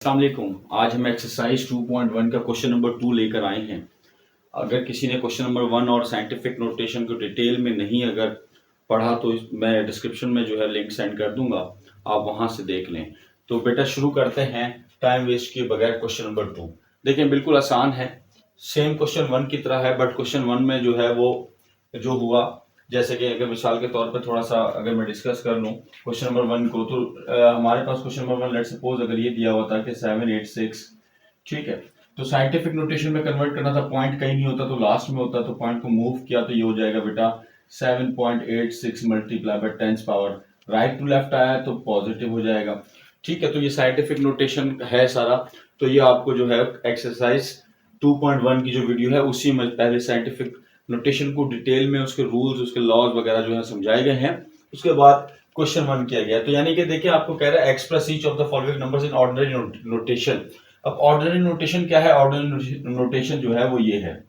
अस्सलाम वालेकुम। आज हम एक्सरसाइज 2.1 का क्वेश्चन नंबर 2 लेकर आए हैं। अगर किसी ने क्वेश्चन नंबर 1 और साइंटिफिक नोटेशन को डिटेल में नहीं अगर पढ़ा तो मैं डिस्क्रिप्शन में जो है लिंक सेंड कर दूंगा, आप वहां से देख लें। तो बेटा शुरू करते हैं टाइम वेस्ट किए बगैर क्वेश्चन नंबर 2। देखिए बिल्कुल आसान है, सेम क्वेश्चन 1 की तरह है, बट क्वेश्चन 1 में जो है वो जो हुआ, जैसे कि अगर मिसाल के तौर पे थोड़ा सा अगर मैं डिस्कस कर लूँ क्वेश्चन नंबर 1 को, तो हमारे पास क्वेश्चन नंबर 1 लेट सपोज अगर ये दिया होता कि 786, ठीक है, तो साइंटिफिक नोटेशन में कन्वर्ट करना था, पॉइंट कहीं नहीं होता तो लास्ट में होता, तो पॉइंट को मूव किया तो ये हो जाएगा बेटा 7.86 multiply by 10 power, right to left आया तो पॉजिटिव हो जाएगा। ठीक है, तो ये साइंटिफिक नोटेशन है सारा। तो ये आपको जो है एक्सरसाइज 2.1 की जो वीडियो है उसी में पहले साइंटिफिक नोटेशन को डिटेल में उसके रूल्स उसके लॉज वगैरह जो है समझाए गए हैं, उसके बाद क्वेश्चन 1 किया गया। तो यानी कि देखिए आपको कह रहा है express each of the following numbers in ordinary notation. अब ऑर्डिनरी नोटेशन क्या है? ऑर्डिनरी नोटेशन जो है वो ये है,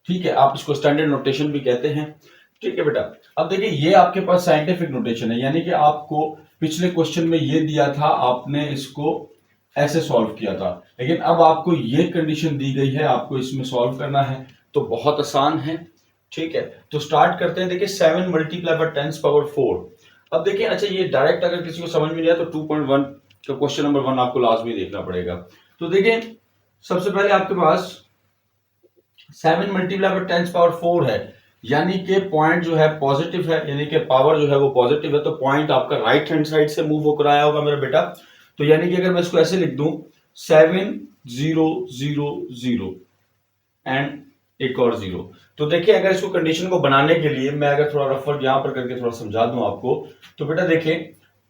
ठीक है, आप इसको स्टैंडर्ड नोटेशन भी कहते हैं। ठीक है बेटा, अब देखिए ये आपके पास साइंटिफिक नोटेशन है, यानी कि आपको पिछले क्वेश्चन में ये दिया था, आपने इसको ऐसे सॉल्व किया था, लेकिन अब आपको ये कंडीशन दी गई है, आपको इसमें सॉल्व करना है, तो बहुत आसान है। ठीक है, तो स्टार्ट करते हैं। देखिए 7 मल्टीप्लाई बाय 10 पावर 4। अब देखिए अच्छा, ये डायरेक्ट अगर किसी को समझ में नहीं आया तो 2.1 का क्वेश्चन नंबर 1 आपको लाजमी देखना पड़ेगा। तो देखिए सबसे पहले आपके पास 7 मल्टीप्लाई बाय 10 पावर 4 है, यानी कि पॉइंट जो है पॉजिटिव है, यानी कि पावर जो है वो पॉजिटिव है, तो पॉइंट आपका राइट हैंड साइड से मूव होकर आया होगा मेरा बेटा। तो यानी कि अगर मैं इसको ऐसे लिख दूं 7 0 0 0 एंड एक और 0, तो देखिए अगर इसको कंडीशन को बनाने के लिए मैं अगर थोड़ा रफर यहां पर करके थोड़ा समझा दूं आपको, तो बेटा देखिए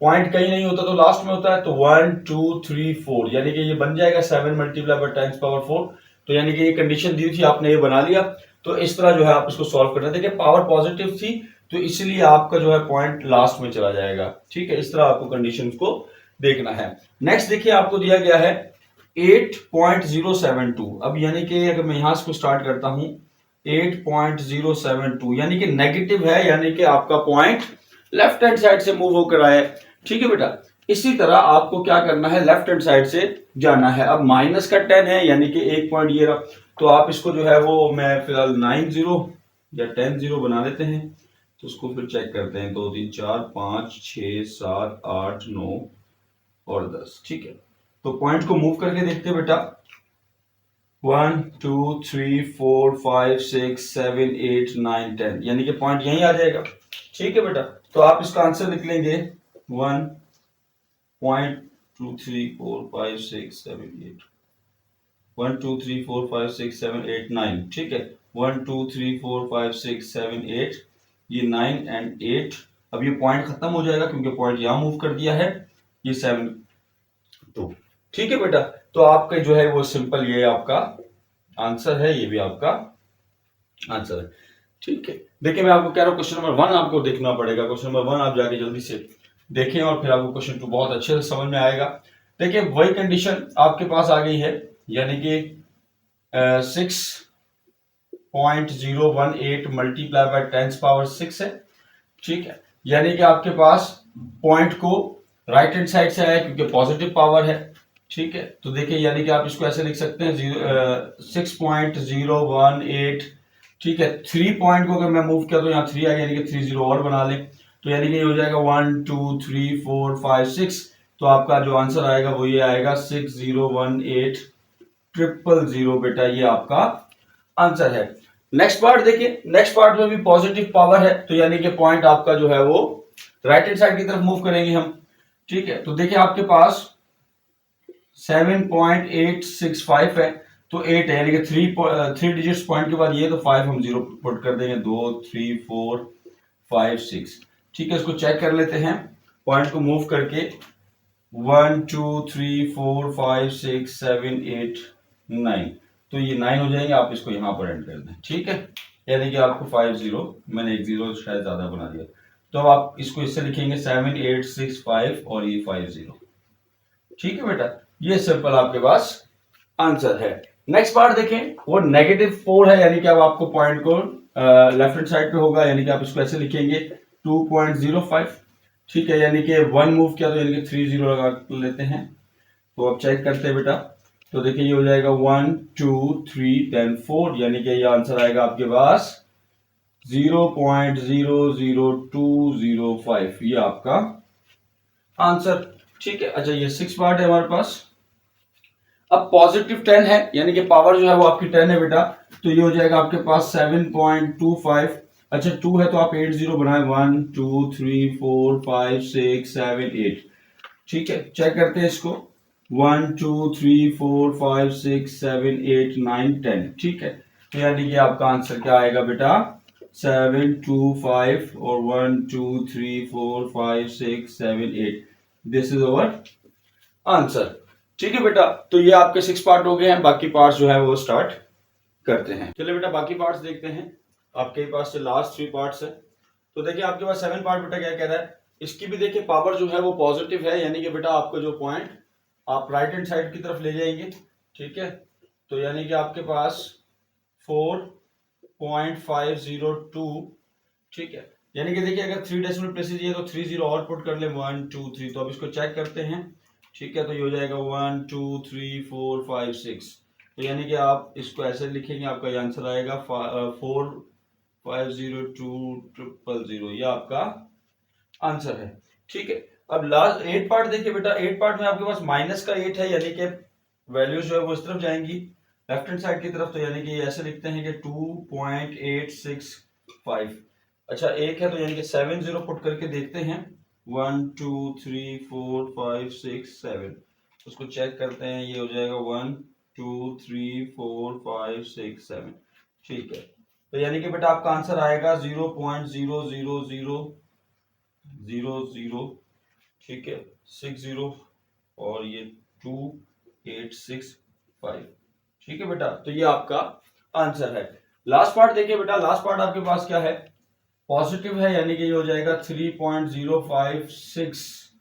पॉइंट कहीं नहीं होता तो लास्ट में होता है, तो 1 2 3 4, यानी कि ये बन जाएगा 7 मल्टीप्लाई बाय 10 पावर 4। तो यानी कि ये कंडीशन दी थी, आपने ये बना लिया। तो इस तरह जो है आप इसको सॉल्व करना। देखिए पावर पॉजिटिव थी तो इसलिए आपका जो है पॉइंट लास्ट में चला जाएगा। ठीक है, इस तरह आपको कंडीशन को देखना है। नेक्स्ट देखिए आपको दिया गया है 8.072। अब यानी कि अगर मैं यहां से स्टार्ट करता हूं 8.072, यानी कि नेगेटिव है, यानी कि आपका पॉइंट लेफ्ट हैंड साइड से मूव होकर आया। ठीक है बेटा, इसी तरह आपको क्या करना है, लेफ्ट हैंड साइड से जाना है। अब माइनस का 10 है, यानी कि एक पॉइंट ये रहा, तो आप इसको जो है वो मैं फिलहाल 9 0 या 10 0 बना लेते हैं। तो उसको फिर चेक करते हैं, 2 3 4 5 6 7 8 9 और 10। ठीक है, तो पॉइंट को मूव करके देखते हैं बेटा, 1 2 3 4 5 6 7 8 9 10, यानी कि पॉइंट यहीं आ जाएगा। ठीक है बेटा, तो आप इसका आंसर लिख लेंगे 1.2345678, 1 2 3 4 5 6 7 8 9। ठीक है, 1 2 3 4 5 6 7 8, ये 9 एंड 8। अब ये पॉइंट खत्म हो जाएगा क्योंकि पॉइंट यहां मूव कर दिया है, ये 7 2। ठीक है बेटा, तो आपका जो है वो सिंपल ये आपका आंसर है, ये भी आपका आंसर है। ठीक है, देखिए मैं आपको कह रहा हूं क्वेश्चन नंबर 1 आपको देखना पड़ेगा। क्वेश्चन नंबर 1 आप जाके जल्दी से देखें और फिर आपको क्वेश्चन 2 बहुत अच्छे से समझ में आएगा। देखिए वही कंडीशन आपके पास आ गई है, यानी कि 6.018 मल्टीप्लाई बाय 10 पावर 6 है। ठीक है, यानी कि आपके पास पॉइंट को राइट हैंड साइड से आया क्योंकि पॉजिटिव पावर है। ठीक है, तो देखिए यानी कि आप इसको ऐसे लिख सकते हैं 6.018। ठीक है, 3 पॉइंट को अगर मैं मूव किया तो यहाँ 3 आ गया, यानी कि 3 0 और बना लें, तो यानी कि ये हो जाएगा 1 2 3 4 5 6। तो आपका जो आंसर आएगा वो ये आएगा 601800 बेटा, ये आपका आंसर है। नेक्स्ट पार्ट देखिए, नेक्स्ट पार्ट में भी पॉजिटिव पावर है, तो यानी कि पॉइंट आपका जो है वो राइट हैंड साइड की तरफ मूव करेंगे हम। ठीक है, तो देखिए आपके पास 7.865 है, तो 8 है, यानी कि 3 डिजिट्स पॉइंट के बाद ये, तो 5 हम 0 पुट कर देंगे, 2 3 4 5 6। ठीक है, इसको चेक कर लेते हैं, पॉइंट को मूव करके 1 2 3 4 5 6 7 8 9, तो ये 9 हो जाएंगे, आप इसको यहां पर एंड कर दें। ठीक है, यानी कि आपको 5 0, मैंने एक 0 शायद ज्यादा बना दिया, तो अब आप इसको इससे लिखेंगे 7865 और ये 50। ठीक है बेटा, ये सिंपल आपके पास आंसर है। नेक्स्ट पार्ट देखें, वो -4 है, यानी कि अब आपको पॉइंट को लेफ्ट हैंड साइड पे होगा, यानी कि आप इसको ऐसे लिखेंगे 2.05। ठीक है, यानी कि 1 मूव किया तो यानी कि 3 0 लगा लेते हैं। तो अब चेक करते हैं बेटा। तो देखिए ये हो जाएगा 1 2 3 देन 4, यानी कि ये आंसर आएगा आपके पास 0.00205, ये आपका आंसर। ठीक है, अच्छा ये 6 पार्ट है हमारे पास। अब पॉजिटिव 10 है, यानी कि पावर जो है वो आपकी 10 है बेटा, तो ये हो जाएगा आपके पास 7.25। अच्छा 2 है तो आप 8 जीरो बनाए, 1 2 3 4 5 6 7 8। ठीक है, चेक करते हैं इसको, 1 2 3 4 5 6 7 8 9 10। ठीक है, तो यानी कि आपका आंसर क्या आएगा बेटा, 725 और 1 2 3 4 5 6 7 8, दिस इज अवर आंसर। ठीक है बेटा, तो ये आपके 6 पार्ट हो गए हैं, बाकी पार्ट्स जो है वो स्टार्ट करते हैं। चलिए बेटा बाकी पार्ट्स देखते हैं। आपके पास से लास्ट 3 पार्ट्स है। तो देखिए आपके पास 7 पार्ट बेटा क्या कह रहा है, इसकी भी देखिए पावर जो है वो पॉजिटिव है, यानी कि बेटा आपका जो पॉइंट आप राइट हैंड साइड की तरफ ले जाएंगे। ठीक है, तो यानी कि आपके पास 4.502। ठीक है, यानी कि देखिए अगर 3 डेसिमल प्लेसेस है तो 3 जीरो और पुट कर ले, 1 2 3। तो अब इसको चेक करते हैं। ठीक है, तो ये हो जाएगा 1 2 3 4 5 6। तो यानी कि आप इसको ऐसे लिखेंगे, आपका ये आंसर आएगा 4502000, ये आपका आंसर है। ठीक है, अब लास्ट 8 पार्ट देखिए बेटा, 8 पार्ट में आपके पास माइनस का 8 है, यानी कि वैल्यूज जो है वो इस तरफ जाएंगी लेफ्ट हैंड साइड की तरफ। तो यानी कि ऐसे लिखते हैं कि 2.865। अच्छा एक है तो यानी कि 7 जीरो पुट करके देखते हैं, 1 2 3 4 5 6 7। उसको चेक करते हैं, ये हो जाएगा 1 2 3 4 5 6 7। ठीक है, तो यानी कि बेटा आपका आंसर आएगा 0.00000। ठीक है, 60 और ये 2865। ठीक है बेटा, तो ये आपका आंसर है। लास्ट पार्ट देखिए बेटा, लास्ट पार्ट आपके पास क्या है, पॉजिटिव है, यानी कि ये हो जाएगा 3.056।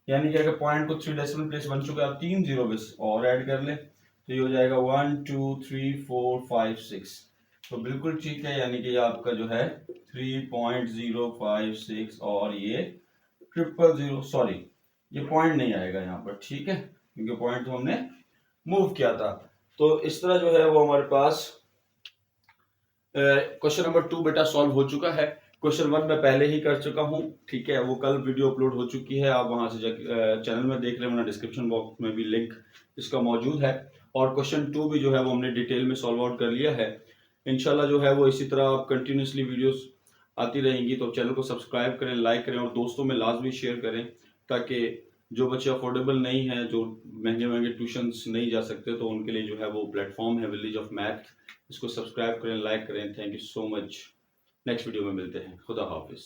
यानी कि अगर पॉइंट को 3 डेसिमल प्लेस बन चुका है, आप 3 जीरो बस और ऐड कर ले, तो ये हो जाएगा 1 2 3 4 5 6। तो बिल्कुल ठीक है, यानी कि ये आपका जो है 3.056 और ये 000, सॉरी ये पॉइंट नहीं आएगा यहाँ पर। ठीक है, क्योंकि पॉइंट तो हमने मूव किया था। तो इस तरह जो है वो हमारे पास क्वेश्चन नंबर 2 बेटा सॉल्व हो चुका है। क्वेश्चन 1 मैं पहले ही कर चुका हूँ। ठीक है, वो कल वीडियो अपलोड हो चुकी है, आप वहां से चैनल में देख लें, वरना डिस्क्रिप्शन बॉक्स में भी लिंक इसका मौजूद है। और क्वेश्चन 2 भी जो है वो हमने डिटेल में सॉल्व आउट कर लिया है। इंशाल्लाह जो है वो इसी तरह आप कंटिन्यूसली वीडियोस आती रहेंगी, तो चैनल को सब्सक्राइब करें, लाइक करें और दोस्तों में लाजमी शेयर करें, ताकि जो बच्चे अफोर्डेबल नहीं हैं, जो महंगे महंगे ट्यूशंस नहीं जा सकते, तो उनके लिए जो है वो प्लेटफॉर्म है विलेज ऑफ मैथ। इसको सब्सक्राइब करें, लाइक करें। Thank you so much. Next video में मिलते हैं। खुदा हाफिज।